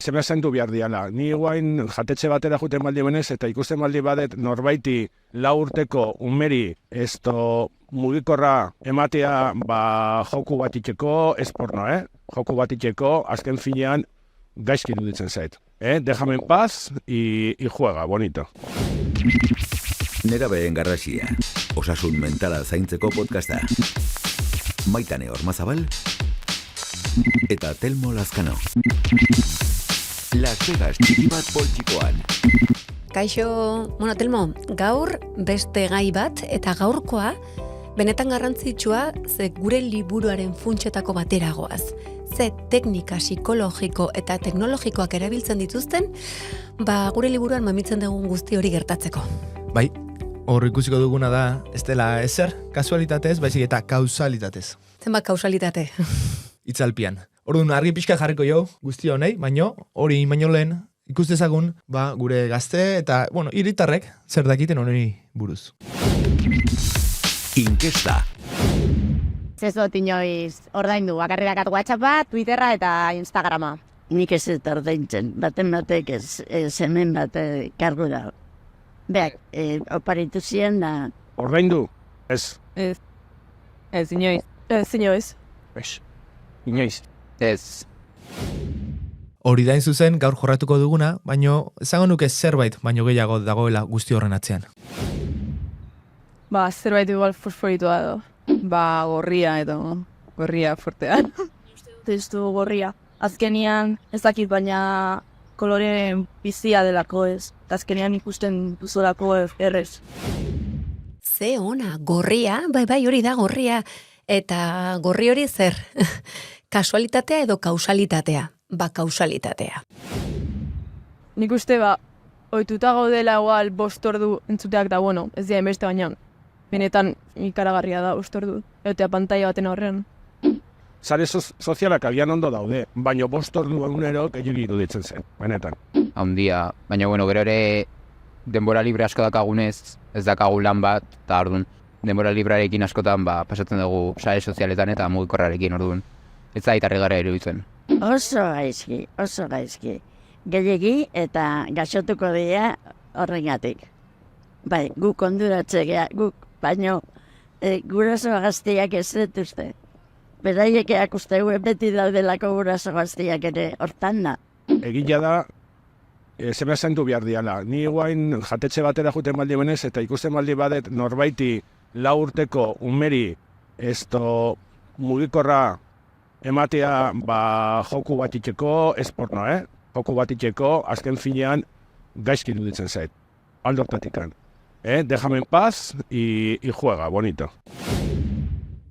zema zaindu behar diala. Ni guain jatetxe batera juten baldi benez, eta ikusten baldi badet norbaiti 4 urteko umeri mugikorra ematea joku bat itxeko, ez porno, joku bat itxeko, azken finean gaizki iruditzen zait. Déjame en paz y juega, bonito. Nerabeen garrasia, osasun mentala zaintzeko podcasta. Maitane Ormazabal eta Telmo Lazkano. Las Vegas txiki bat poltsikoan. Kaixo, Telmo, gaur beste gai bat eta gaurkoa benetan garrantzitsua ze gure liburuaren funtsetako batera goaz. Ze teknika psikologiko eta teknologikoak erabiltzen dituzten, gure liburuan mamitzen dugun guzti hori gertatzeko. Bai, hor ikusiko duguna da, ez dela ezer, kasualitatez, baizik eta kausalitatez. Zenbat kausalitate? Itzalpian. Orduan argi pixka jarriko jo guzti honei, baino hori baino lehen ikus dezagun gure gazte eta, hiritarrek zer dakiten honi buruz. Inkesta. Zezot inoiz ordaindu, bakarri dakat WhatsAppa, Twitterra eta Instagrama. Nik ez eta ordaintzen, baten batek hemen bat kargu da. Beak, oparitu ziren da... Ordaindu? Ez. Ez, inoiz. Ez, inoiz. Ez. Inoiz. Ez. Hori dain zuzen gaur jorratuko duguna, baino esango nuke zerbait baino gehiago dagoela guzti horren atzean. Zerbait igual fosforitua edo. Gorria edo. Gorria fortean. Testu gorria. Azkenian ez dakit baina kolore bizia delako ez. Azkenian ikusten duzulako errez. Ze ona, gorria, bai hori da gorria. Eta gorri hori zer? Kasualitatea edo kausalitatea? Kausalitatea. Nik uste ohituta gaudela igual 5 ordu entzuteak da, ez dira beste baina. Benetan ikaragarria da 5 ordu. Eta pantaila baten aurrean. Sare sozialak abian ondo daude, baina 5 ordu egunero gehiago iruditzen zen, benetan. Handia, baina gero ere denbora libre asko dakagunez, ez dakagu lan bat, eta orduan denbora librearekin askotan pasatzen dugu sare sozialetan eta mugikorrarekin orduan. Ez da itarri gara iruditzen. Oso gaizki. Gehiegi eta gaxotuko dira horrengatik. Bai, guk konduratze gea, baino guraso gaztiak ez dituzte. Beraiek erakuste beti daudelako guraso gaztiak ere hortan da. Egia da, zema zaindu behar diala. Ni guain jatetxe batera juten baldi benez, eta ikusten baldi badet norbaiti 4 urteko umeri mugikorra ematea joku bat itxeko, ez porno, joku bat itxeko, azken finean gaizki iruditzen zait. Aldortatikan. Déjame en paz y juega, bonito.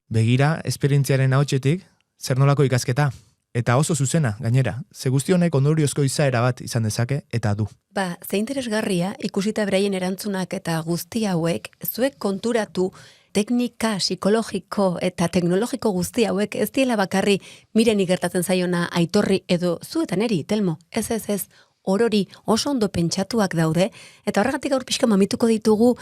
Begira, esperientziaren ahotsetik, zer nolako ikasketa. Eta oso zuzena, gainera, ze guzti honek ondoriozko izaera bat izan dezake eta du. Ze interesgarria, ikusita beraien erantzunak eta guzti hauek, zuek konturatu teknika, psikologiko eta teknologiko guzti hauek ez diela bakarri mireni gertatzen zaiona Aitorri edo zuetan eri, Telmo. Ez, orori oso ondo pentsatuak daude, eta horregatik gaur pixka mamituko ditugu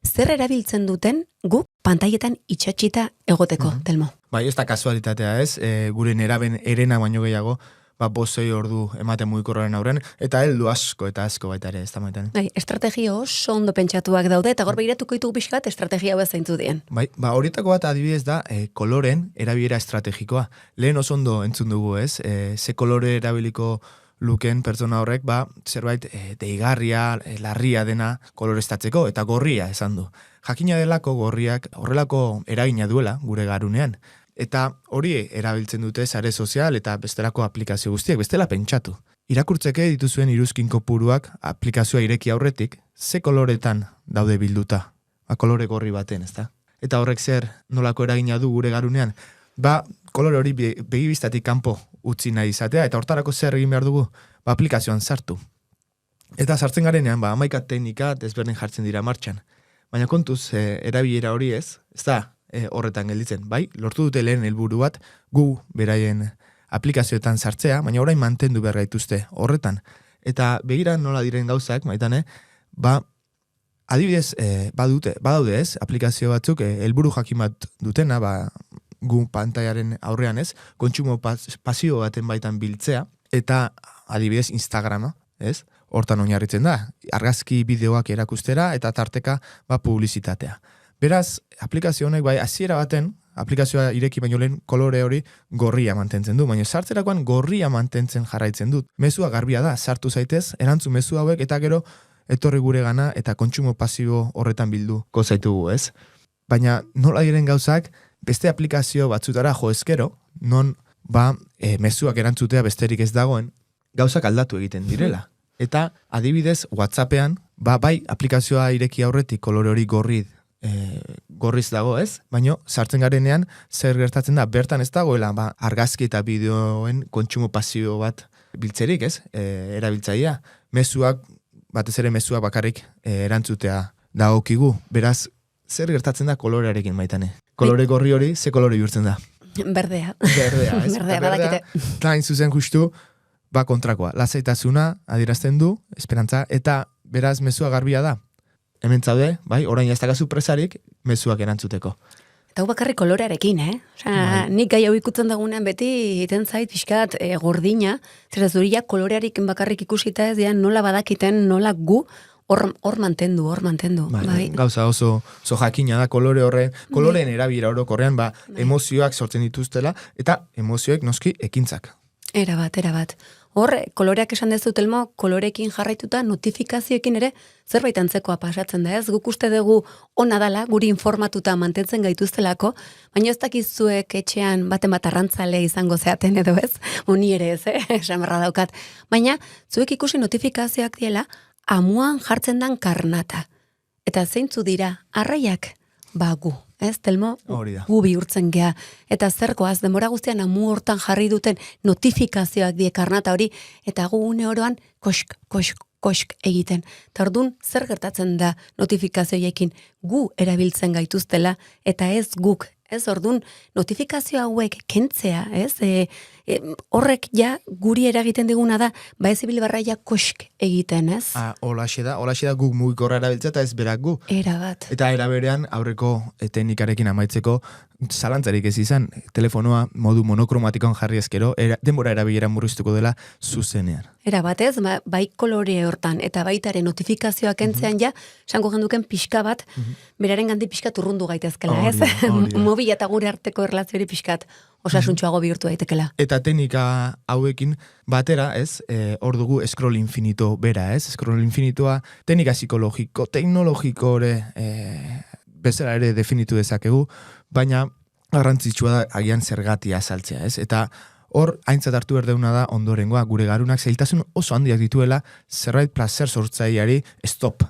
zer erabiltzen duten guk pantailetan itxatxita egoteko, Telmo. Bai, ez da kasualitatea ez, gure neraben erena baino gehiago, 5 ordu ematen mugikorraren aurren, eta heldu asko eta asko baita ere, ez da maiten. Bai, estrategia oso ondo pentsatuak daude, eta gaur begiratuko ditugu pixka bat estrategia hau zaintzu dien. Bai, horietako bat adibidez da, koloren erabilera estrategikoa. Lehen oso ondo entzun dugu ez, ze kolore erabiliko luken pertsona horrek, zerbait deigarria, larria dena koloreztatzeko, eta gorria esan du. Jakina delako gorriak horrelako eragina duela gure garunean. Eta hori erabiltzen dute sare sozial eta bestelako aplikazio guztiek, bestela pentsatu. Irakurtzeke dituzuen iruzkin kopuruak aplikazioa ireki aurretik, ze koloretan daude bilduta? Kolore gorri baten, ezta? Eta horrek zer nolako eragina du gure garunean? Kolore hori begibistatik kanpo utzi nahi izatea, eta hortarako zer egin behar dugu? Aplikazioan sartu. Eta sartzen garenean, 11 teknika desberdin jartzen dira martxan. Baina kontuz, erabilera hori ez da horretan gelditzen. Bai, lortu dute lehen helburu bat, gu beraien aplikazioetan sartzea, baina orain mantendu behar gaituzte horretan. Eta begira nola diren gauzak, maitane, adibidez, badaude ez, aplikazio batzuk, helburu jakin bat dutena, gu pantailaren aurrean ez, kontsumo pasio baten baitan biltzea, eta adibidez Instagrama, ez? Hortan oinarritzen da, argazki bideoak erakustera eta tarteka publizitatea. Beraz, aplikazio honek bai hasiera baten, aplikazioa ireki baino lehen kolore hori gorria mantentzen du, baina sartzerakoan gorria mantentzen jarraitzen dut. Mezua garbia da, sartu zaitez, erantzun mezu hauek eta gero etorri gure gana eta kontsumo pasibo horretan bilduko zaitugu, ez? Baina nola diren gauzak beste aplikazio batzutara jo ezkero, non mezuak erantzutea besterik ez dagoen, gauzak aldatu egiten direla. Eta adibidez WhatsAppean, bai aplikazioa ireki aurretik kolore hori gorriz dago, ez? Baina sartzen garenean zer gertatzen da, bertan ez dagoela argazki eta bideoen kontsumo pasibo bat biltzerik, ez? Erabiltzailea. Mezuak, batez ere mezuak bakarrik erantzutea dagokigu. Beraz, zer gertatzen da kolorearekin Maitane? Kolore gorri hori, ze kolore bihurtzen da? Berdea. Berdea, ez? Berdea, badakite. Hain zuzen justu, kontrakoa. Lasaitasuna adierazten du, esperantza, eta beraz mezua garbia da. Hemen zaude, bai, orain ez dakazu presarik, mezuak erantzuteko. Eta hau bakarrik kolorearekin, nik gai hau ikutzen dagunean beti iten zait pixkat gordina, zer zuria kolorearekin bakarrik ikusita ez dian nola badakiten, nola gu hor mantendu. Bai. Gauza oso jakina da koloreen erabilera orokorrean emozioak sortzen dituztela, eta emozioek noski ekintzak. Era bat. Hor, koloreak esan dezu Telmo, kolorekin jarraituta notifikazioekin ere zerbait antzekoa pasatzen da, ez? Guk uste dugu ona dala, guri informatuta mantentzen gaituztelako, baina ez dakizuek etxean baten bat arrantzale izango zeaten edo ez? Uni ere ez, esan berra daukat. Baina, zuek ikusi notifikazioak diela, amuan jartzen dan karnata. Eta zeintzu dira, arraiak, gu. Ez, Telmo, gu bihurtzen gea. Eta zerkoaz, denbora guztian amu hortan jarri duten notifikazioak die karnata hori, eta gu une oroan kosk egiten. Eta orduan, zer gertatzen da notifikazioekin gu erabiltzen gaituztela, eta ez guk. Ez, orduan, notifikazio hauek kentzea, ez? Horrek ja guri eragiten diguna da, ez ibil barraia kosk egiten, ez? Holaxe da guk mugikorra erabiltzea eta ez berak gu. Era bat. Eta era berean aurreko teknikarekin amaitzeko zalantzarik ez izan, telefonoa modu monokromatikoan jarri ezkero, denbora erabilera murriztuko dela zuzenean. Era batez, bai kolore hortan, eta baitaren notifikazioak entzean ja, sango genduken pixka bat, beraren gandi pixkat urrundu gaitezkela, ez? Mobila eta gure arteko erlazioari pixkat osasuntxoago bihurtu daitekela. Eta teknika hauekin batera, ez, hor dugu scroll infinito bera, ez? Scroll infinitoa teknika psikologiko, teknologiko bezala ere definitu dezakegu, baina garrantzitsua da agian zergatia azaltzea, ez? Eta hor, aintzat hartu berdeuna da ondorengoa, gure garunak zailtasun oso handiak dituela zerbait plazer sortzaileari stop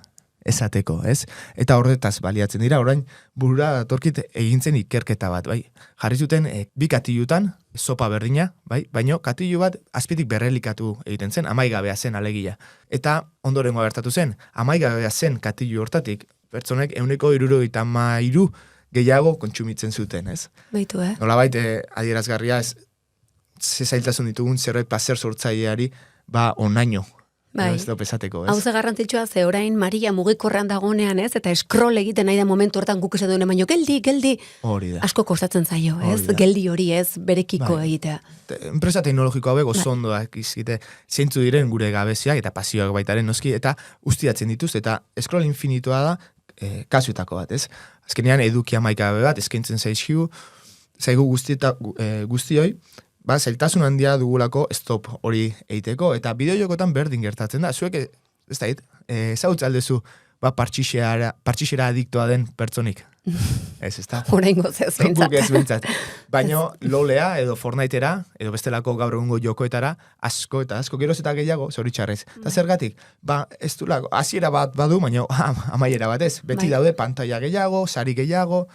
esateko, ez? Eta horretaz baliatzen dira, orain burura datorkit egintzen ikerketa bat, bai? Jarri zuten bi katilutan sopa berdina, bai? Baino katilu bat azpitik berrelikatu egiten zen, amaigabea zen alegia. Eta ondorengoa gertatu zen, amaigabea zen katilu hortatik, pertsonek 173 gehiago kontsumitzen zuten, ez? Baitu, Nolabait adierazgarria ez zailtasun ditugun zerbait plazer sortzaileari onaino. Bai. Ez da pesateko, ez? Hau ze garrantzitsua ze orain Maria mugikorrean dagonean, ez? Eta scroll egiten nahi da momentu hortan guk esan duen baino geldi. Hori da. Asko kostatzen zaio, ez? Geldi hori ez berekiko egitea. Enpresa teknologiko hauek oso ondoak izkite zeintzu diren gure gabeziak eta pasioak baitaren noski, eta ustiatzen dituz, eta scroll infinitoa da kasuetako bat, ez? Azkenean eduki amaikabe bat eskaintzen zaigu guztioi, zailtasun handia dugulako stop hori eiteko, eta bideojokotan berdin gertatzen da. Zuek, ez da, ezautza aldezu, partxixera adiktoa den pertsonik. Ez da? Horaingo zez bintzat. Guk ez bintzat. Baina lolea edo Fortnitera, edo bestelako gaur egungo jokoetara, asko geroz eta gehiago, zoritxarrez. Eta zergatik, ez du lako, hasiera bat badu, baina amaiera bat ez. Beti daude pantalla gehiago, sari gehiago,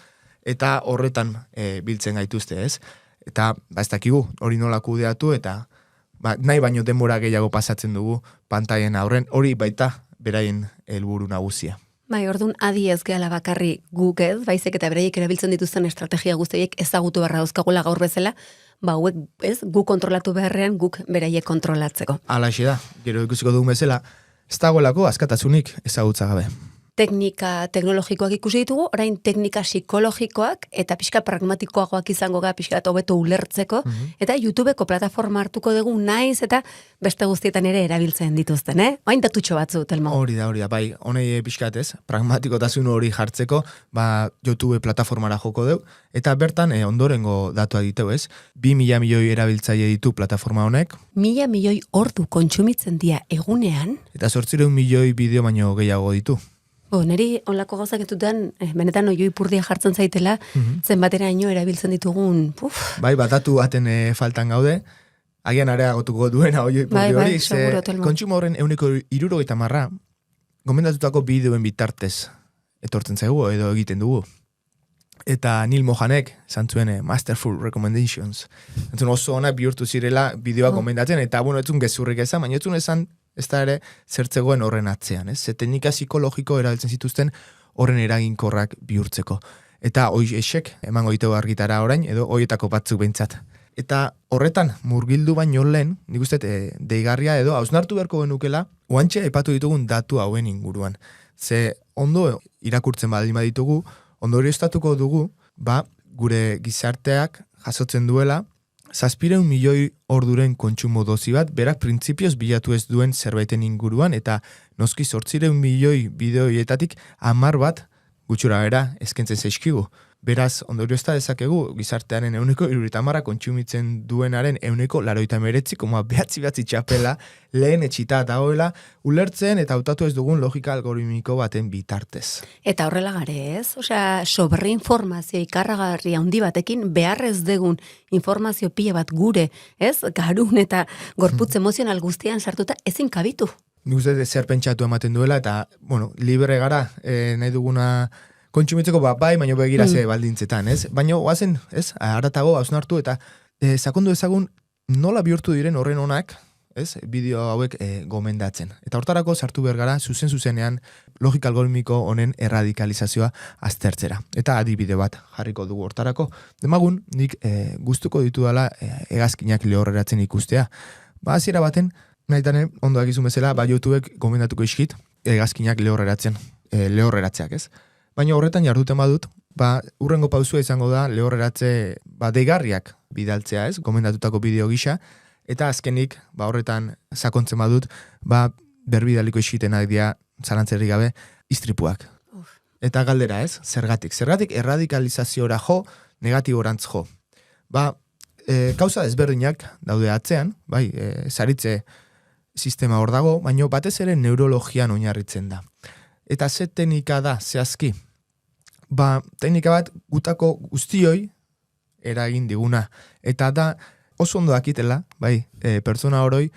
eta horretan biltzen gaituzte, ez? Eta, ez dakigu, hori nola kudeatu, eta nahi baino denbora gehiago pasatzen dugu pantaien aurren, hori baita beraien helburu nagusia. Bai, orduan adi ez gehala bakarri guk ez, baizik eta beraiek erabiltzen dituzten estrategia guztiek ezagutu beharra dauzkagula gaur bezala, hauek ez, guk kontrolatu beharrean guk beraiek kontrolatzeko. Halaxe da, gero ikusiko dugun bezala, ez dagoelako askatasunik ezagutza gabe. teknika teknologikoak ikusi ditugu, orain teknika psikologikoak eta pixka pragmatikoagoak izango ga pixka hobeto ulertzeko, eta YouTubeko plataforma hartuko dugu naiz eta beste guztietan ere erabiltzen dituzten, Oain datutxo batzu, Telmo. Hori da, bai, honei pixkat ez, pragmatikotasun hori jartzeko, YouTube plataformara joko deu, eta bertan ondorengo datua diteu ez, 2.000 milioi erabiltzaile ditu plataforma honek. 1.000 milioi ordu kontsumitzen dira egunean. Eta 800 milioi bideo baino gehiago ditu. Neri onlako gauzak entutan, benetan oio ipurdia jartzen zaitela, zenbateraino erabiltzen ditugun, Bai, datu baten faltan gaude, agian areagotuko duena oio ipurdi hori, kontsumo horren 70%, gomendatutako bideoen bitartez etortzen zaigu edo egiten dugu. Eta Neil Mohanek, zantzuen Masterful Recommendations. Entzun oso onak bihurtu zirela bideoa gomendatzen, eta etzun gezurrik ezan, baina etzun esan ez da ere zertzegoen horren atzean. Ze teknika psikologiko erabiltzen zituzten horren eraginkorrak bihurtzeko. Eta hoi esek emango diteu argitara orain, edo hoietako batzuk behintzat. Eta horretan murgildu baino lehen, nik uste deigarria edo hausnartu beharko genukela, oantxe epatu ditugun datu hauen inguruan. Ze ondo irakurtzen baldin baditugu, ondorioztatuko dugu, gure gizarteak jasotzen duela, 700 milioi orduren kontsumo dozi bat, berak printzipioz bilatu ez duen zerbaiten inguruan, eta noski 800 milioi bideoietatik 10 bat gutxura bera eskentzen zaizkigu. Beraz, ondoriozta dezakegu, gizartearen 170 kontsumitzen duenaren 189,9 txapela lehen etxita dagoela ulertzen eta hautatu ez dugun logika algoritmiko baten bitartez. Eta horrela gare ez? Osea, sobreinformazio ikarragarri handi batekin beharrez degun informazio pila bat gure, ez? Garun eta gorputz emozional guztian sartuta ezin kabitu. Nik uste zer pentsatu ematen duela eta, libre gara nahi duguna kontsumitzeko bai, baino begira ze baldintzetan, ez? Baina oazen, ez? Aratago hausnartu eta sakondu ezagun nola bihurtu diren horren onak, ez? Bideo hauek gomendatzen. Eta hortarako sartu behar gara zuzenean logika algoritmiko honen erradikalizazioa aztertzera. Eta adibide bat jarriko dugu hortarako. Demagun, nik gustuko ditu dela hegazkinak lehorreratzen ikustea. Hasiera baten, nahitane, ondo agizun bezala, YouTubek gomendatuko iskit hegazkinak lehorreratzeak, ez? Baina horretan jarduten badut, urrengo pausua izango da lehorreratze deigarriak bidaltzea, ez? Gomendatutako bideo gisa, eta azkenik, horretan sakontzen badut, berbidaliko isitenak dira zalantzerrik gabe istripuak. Eta galdera, ez? Zergatik. Zergatik erradikalizaziora jo, negatiborantz jo. Kauza ezberdinak daude atzean, saritze sistema hor dago, baina batez ere neurologian oinarritzen da. Eta ze teknika da, zehazki? Teknika bat gutako guztioi eragin diguna. Eta da oso ondo dakitela, pertsona horoi,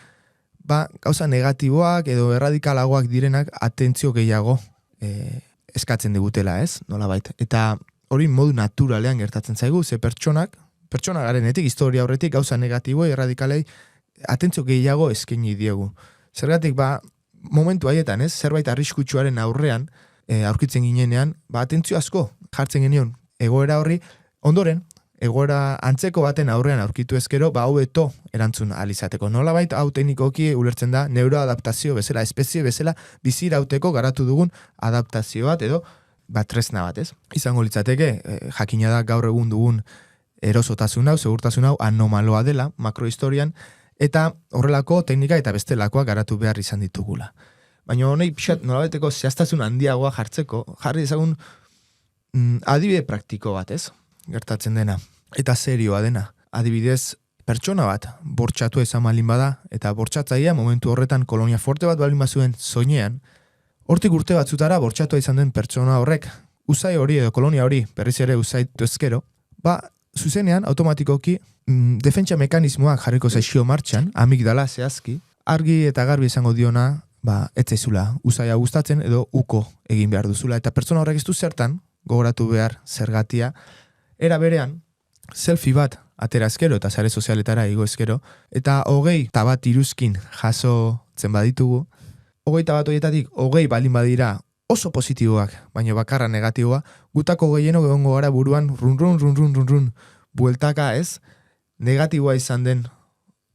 gauza negatiboak edo erradikalagoak direnak atentzio gehiago eskatzen digutela, ez? Nolabait. Eta hori modu naturalean gertatzen zaigu, ze pertsona garenetik, historia horretik, gauza negatibo erradikalei atentzio gehiago eskaini diegu. Zergatik, momentu haietan, ez? Zerbait arriskutsuaren aurrean, aurkitzen ginenean, atentzio asko jartzen genion egoera horri, ondoren, egoera antzeko baten aurrean aurkitu ezkero, hau eto erantzun alizateko. Nolabait, hau teknikoki ulertzen da, neuroadaptazio bezala, espezie bezala, bizirauteko garatu dugun adaptazio bat, edo, tresna bat, ez? Izango litzateke, jakina da gaur egun dugun erosotasun hau, segurtasun hau, anomaloa dela, makrohistorian, eta horrelako teknika eta bestelakoa garatu behar izan ditugula. Baina honei pixat nolabaiteko zehaztasun handiagoa jarri ezagun adibide praktiko bat, ez? Gertatzen dena. Eta serioa dena. Adibidez, pertsona bat bortxatu ezan balin bada, eta bortxatzaia momentu horretan kolonia forte bat balin bazuen soinean, hortik urte batzutara bortxatua izan den pertsona horrek, usai hori edo kolonia hori berriz ere usaitu ezkero, zuzenean automatikoki defentsa mekanismoak jarriko zaizio martxan, amigdala zehazki, argi eta garbi izango diona, ez zaizula usaia gustatzen edo uko egin behar duzula. Eta pertsona horrek ez du zertan, gogoratu behar zergatia, era berean, selfie bat atera ezkero eta sare sozialetara igo ezkero, eta 21 iruzkin jasotzen baditugu, 21 horietatik 20 balin badira oso positiboak, baina bakarra negatiboa, gutako gehienok egongo gara buruan run, bueltaka ez, negatiboa izan den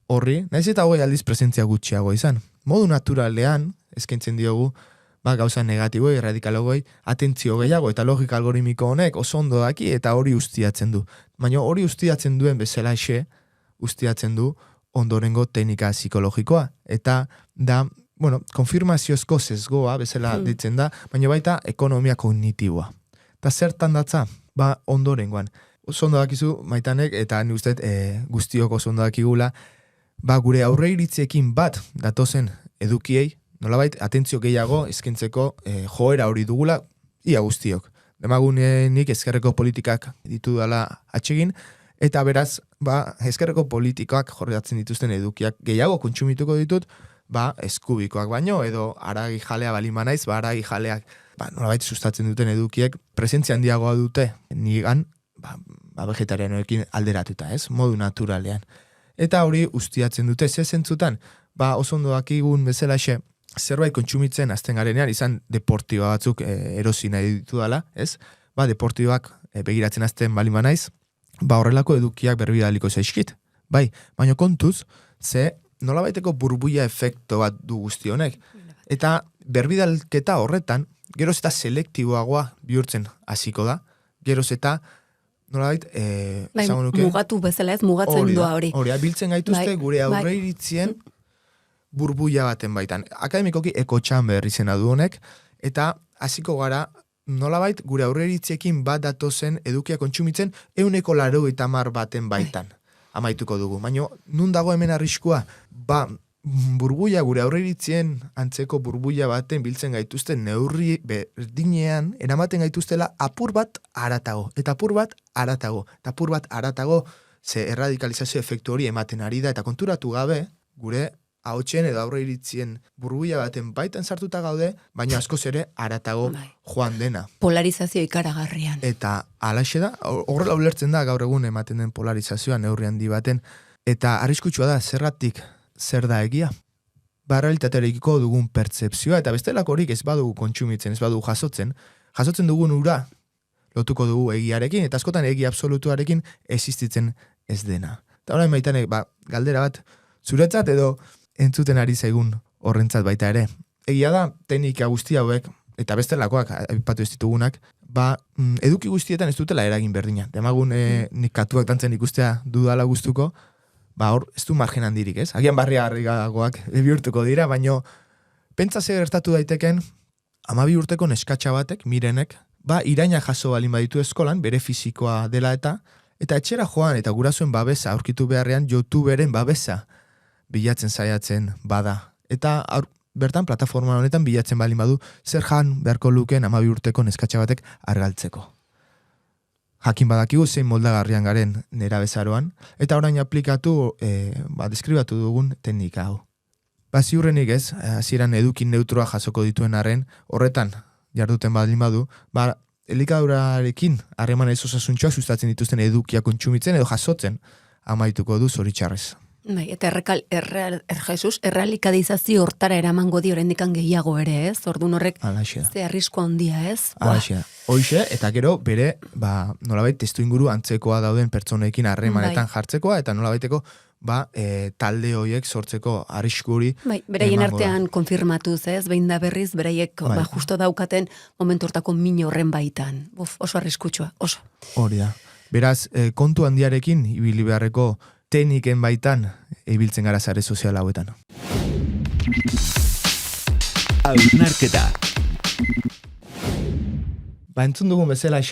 horri, nahiz eta 20 aldiz presentzia gutxiago izan. Modu naturalean, eskaintzen diogu, gauza negatibo, erradikalogoi, atentzio gehiago, eta logika algoritmiko honek oso ondo daki, eta hori ustiatzen du. Baina hori ustiatzen duen bezala ustiatzen du ondorengo teknika psikologikoa. Eta da, konfirmaziozko sesgoa bezala ditzen da, baina baita ekonomia kognitiboa. Eta zertan datza? Ondorengoan. Oso ondo dakizu, Maitanek, eta ni uste guztiok oso ondo dakigula, gure aurre iritziekin bat datozen edukiei, nolabait, atentzio gehiago eskentzeko joera hori dugula, ia guztiok. Demagunenik ezkerreko politikak ditu dala atsegin, eta beraz, ezkerreko politikak jorratzen dituzten edukiak gehiago kontsumituko ditut, eskubikoak baino, edo haragi jalea balima naiz, haragi jaleak, nolabait sustatzen duten edukiek, presentzia handiagoa dute, nigan, vegetarianoekin alderatuta, ez? Modu naturalean. Eta hori ustiatzen dute, ze zentzutan, oso ondo dakigun bezalaxe, zerbait kontsumitzen azten garenean, izan deportiba batzuk erosi nahi ditu dala, ez? Deportibak begiratzen azten balima naiz, horrelako edukiak berbidaliko zaizkit. Baina kontuz, ze nolabaiteko burbuia efekto bat du guzti honek. Eta berbidalketa horretan, geroz eta selektiboagoa bihurtzen hasiko da, geroz eta nolabait, mugatu bezala ez, mugatzen doa hori. Hori, biltzen gaituzte gure aurre iritzien burbuia baten baitan. Akademikoki ekotxamber izena du honek, eta hasiko gara nolabait gure aurre iritziekin bat datozen edukia kontsumitzen 180 baten baitan. Amaituko dugu. Baina, nun dago hemen arriskua? Burbuia, gure aurre iritzien antzeko burbuia baten biltzen gaituzten neurri berdinean, eramaten gaituztela apur bat aratago. Eta apur bat aratago. Eta apur bat aratago, ze erradikalizazio efektu hori ematen ari da. Eta konturatu gabe, gure ahotsen edo aurre iritzien burbuia baten baitan sartuta gaude, baina askoz ere aratago joan dena. Polarizazio ikaragarrian. Eta alaxe da, horrela ulertzen da gaur egun ematen den polarizazioa neurri handi baten. Eta arriskutsua da, zergatik zer da egia? Realitatearekiko dugun pertzepzioa, eta bestelako horik ez badugu kontsumitzen, ez badugu jasotzen dugun ura lotuko dugu egiarekin, eta askotan egia absolutuarekin existitzen ez dena. Eta orain Maitanek, galdera bat, zuretzat edo entzuten ari zaigun horrentzat baita ere. Egia da, teknika guzti hauek, eta bestelakoak, aipatu ez ditugunak, eduki guztietan ez dutela eragin berdina. Demagun nik katuak dantzen ikustea dudala gustuko, hor ez du margen handirik, ez? Agian barriagoak bihurtuko dira, baino pentsa ze gertatu daiteken 12 urteko neskatxa batek, Mirenek, iraina jaso balin baditu eskolan, bere fisikoa dela eta etxera joan eta gurasoen babesa aurkitu beharrean YouTuberen babesa bilatzen saiatzen bada. Eta bertan plataforma honetan bilatzen balin badu zer jan beharko lukeen 12 urteko neskatxa batek argaltzeko. Jakin badakigu zein moldagarrian garen nera bezaroan, eta orain aplikatu, deskribatu dugun teknika hau. Ziurrenik ez, hasieran edukin neutroa jasoko dituen arren, horretan jarduten balin badu, elikadurarekin harreman ez osasuntxoak sustatzen dituzten edukia kontsumitzen edo jasotzen amaituko du zoritxarrez. Eta errealikadizazio hortara eramango di orendikan gehiago ere, ez? Ordun horrek ze arrisko handia, ez? Hoxe, eta gero bere, nolabait testu inguru antzekoa dauden pertsonekin harremanetan jartzekoa, eta nolabaiteko talde horiek sortzeko arrisku hori. Beraien artean konfirmatuz, ez? Behin da berriz, beraiek justo daukaten momentu hortako min horren baitan. Oso arriskutsua, oso. Hori da. Beraz, kontu handiarekin, ibili beharreko tekniken baitan ibiltzen gara sare sozial hauetan. Hausnarketa. Entzun dugun bezala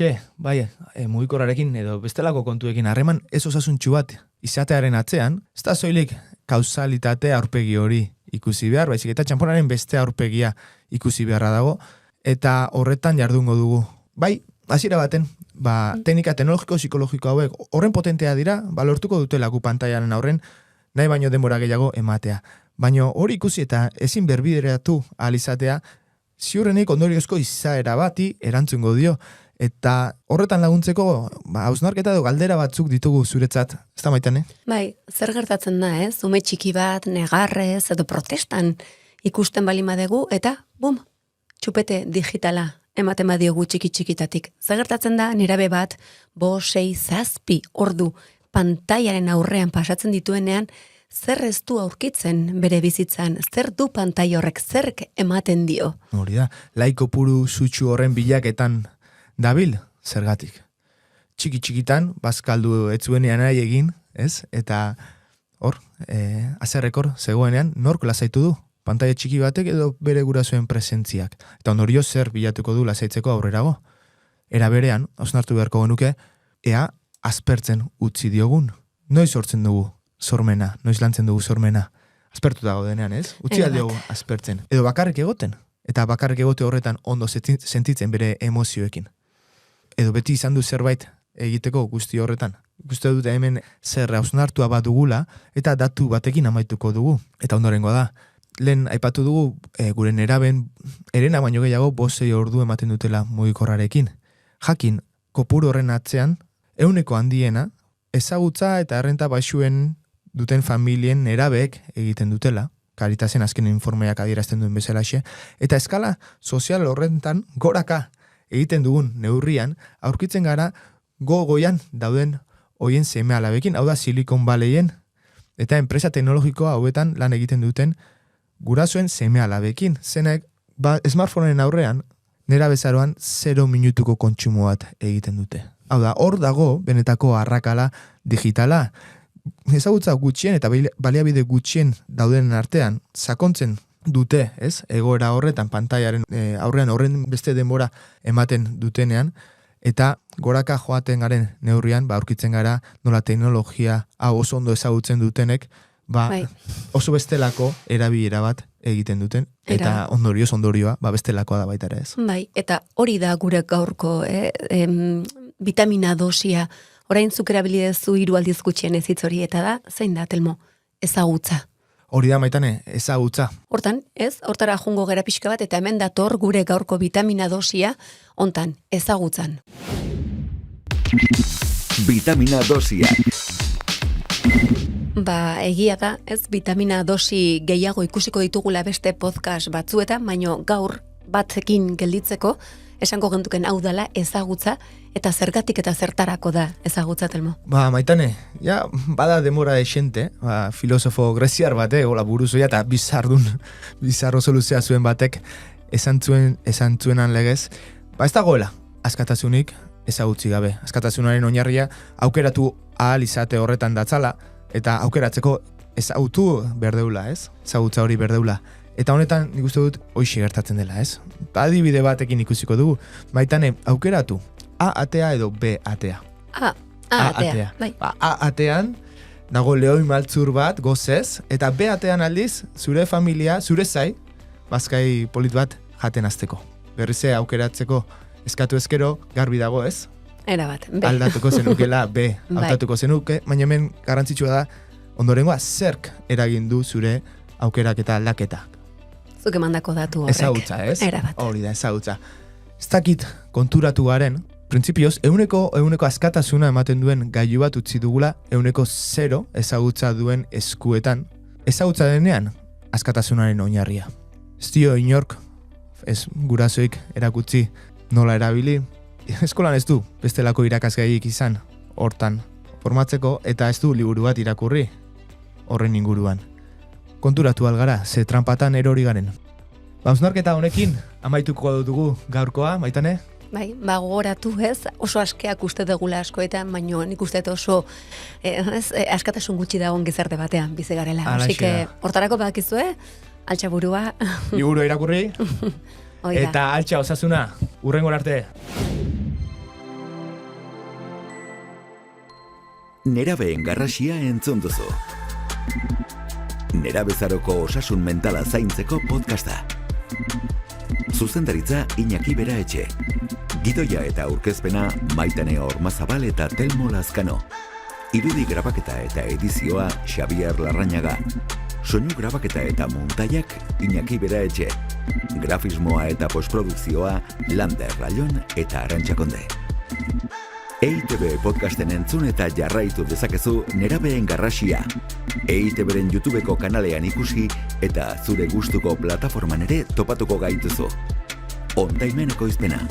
mugikorrarekin edo bestelako kontuekin harreman ez osasuntxu bat izatearen atzean, ez da soilik kausalitate aurpegi hori ikusi behar, baizik eta txanponaren beste aurpegia ikusi beharra dago, eta horretan jardungo dugu. Hasiera baten, teknika teknologiko psikologiko hauek horren potentea dira, lortuko dutela gu pantaiaren aurren, nahi baino denbora gehiago ematea. Baina hori ikusi eta ezin berbideratu alizatea, ziurrenik ondoriozko izaera bati erantzungo dio, eta horretan laguntzeko hausnarketa edo galdera batzuk ditugu zuretzat, ez da Maitane? Zer gertatzen da, ez? Ume txiki bat, negarrez edo protestan ikusten balima dugu, eta txupete digitala ematen badiogu txiki-txikitatik. Zer gertatzen da, nerabe bat, 5, 6, 7 ordu pantaiaren aurrean pasatzen dituenean, zer ez du aurkitzen bere bizitzan, zer du pantai horrek, zerk ematen dio. Hori da, laiko puru sutsu horren bilaketan dabil, zergatik. Txiki-txikitan, bazkaldu etzuenean nahi egin, ez? Eta hor, azerrekor zegoenean, nork lasaitu du? Pantaia txiki batek edo bere gurasoen presentziak. Eta ondorio zer bilatuko du lasaitzeko aurrerago. Era berean, hausnartu beharko genuke, ea aspertzen utzi diogun. Noiz sortzen dugu sormena, noiz lantzen dugu sormena. Aspertu dago denean, ez? Utzi diogu aspertzen. Edo bakarrik egoten. Eta bakarrik egote horretan ondo sentitzen bere emozioekin. Edo beti izan du zerbait egiteko guzti horretan. Guste dute hemen zer hausnartua bat dugula eta datu batekin amaituko dugu. Eta ondorengoa da. Lehen aipatu dugu gure neraben erena baino gehiago 5-6 ordu ematen dutela mugikorrarekin. Jakin, kopuru horren atzean, 100 handiena, ezagutza eta errenta baxuen duten familien nerabeek egiten dutela, Caritasen azken informeak adierazten duen bezalaxe, eta eskala sozial horrentan goraka egiten dugun neurrian, aurkitzen gara goian dauden hoien seme alabekin, hau da Silicon Valleyen, eta enpresa teknologikoa hauetan lan egiten duten gurasoen seme alabekin. Zenek, smartphoneen aurrean, nera bezaroan 0 minutuko kontsumo bat egiten dute. Hau da, hor dago benetako arrakala digitala. Ezagutza gutxien eta baliabide gutxien dauden artean sakontzen dute, ez? Egoera horretan pantaiaren aurrean horren beste denbora ematen dutenean, eta goraka joaten garen neurrian, aurkitzen gara nola teknologia hau oso ondo ezagutzen dutenek, oso bestelako erabilera bat egiten duten, eta ondorioa bestelakoa da baita ere, ez? Bai, eta hori da gure gaurko vitamina dosia, orain zuk erabilidezu 3 aldiz gutxien ez hitz hori, eta da, zein da, Telmo? Ezagutza. Hori da, Maitane, ezagutza. Hortan, ez? Hortara jungo gera pixka bat, eta hemen dator gure gaurko vitamina dosia, hontan, ezagutzan. Vitamina dosia. Egia da, ez, vitamina dosi gehiago ikusiko ditugula beste podcast batzuetan, baino gaur batzekin gelditzeko, esango genduken hau dela ezagutza, eta zergatik eta zertarako da ezagutza, Telmo. Maitane, bada demora desente, filosofo greziar bate, hola buruzoia, eta bizarro soluzea zuen batek, esan zuenan legez, ez dagoela, askatasunik ezagutzi gabe. Askatasunaren oinarria aukeratu ahal izate horretan datzala, eta aukeratzeko ezagutu berdeula, ez? Ezagutza hori berdeula. Eta honetan nik uste dut hoixe gertatzen dela, ez? Adibide batekin ikusiko dugu. Maitane, aukeratu A atea edo B atea. A atea. Bai. A atean dago lehoi maltzur bat gozez, eta B atean aldiz zure familia, zure zai, bazkai polit bat jaten azteko. Berrize aukeratzeko eskatu ezkero garbi dago, ez? Era bat, B. Aldatuko zenukela B, hautatuko zenuke, baina hemen garrantzitsua da ondorengoa zerk eragin du zure aukerak eta laketak. Zuk emandako datu horrek. Ezagutza, ez? Era bat. Hori da, ezagutza. Ez dakit konturatu garen, printzipioz, 100% askatasuna ematen duen gailu bat utzi dugula 100% ezagutza duen eskuetan. Ezagutza denean, askatasunaren oinarria. Ez dio inork, ez gurasoik erakutzi nola erabili, eskolan ez du bestelako irakasgaiik izan hortan formatzeko, eta ez du liburu bat irakurri horren inguruan. Konturatu algara, ze trampatan erori garen. Hausnarketa honekin amaituko dugu gaurkoa, Maitane? Bai, gogoratu, ez? Oso askeak uste dugula askoetan, baino nik uste oso askatasun gutxi dagoen gizarte batean bizi garela. Así hortarako badakizue, altxa burua. Liburu irakurri. Eta altxa osasuna, hurrengor arte. Nerabeen garrasia entzun duzu. Nerabezaroko osasun mentala zaintzeko podcasta. Zuzendaritza Iñaki Beraetxe. Gidoia eta aurkezpena Maitane Ormazabal eta Telmo Lazkano. Irudi grabaketa eta edizioa Xabier Larrañaga. Soinu grabaketa eta montaiak Iñaki Beraetxe. Grafismoa eta postprodukzioa Lander Rallon eta Arantxa Konde. EITB podcasten entzun eta jarraitu dezakezu Nerabeen garrasia. EITBren YouTubeko kanalean ikusi eta zure gustuko plataforman ere topatuko gaituzu. Ondaimen ekoizpena.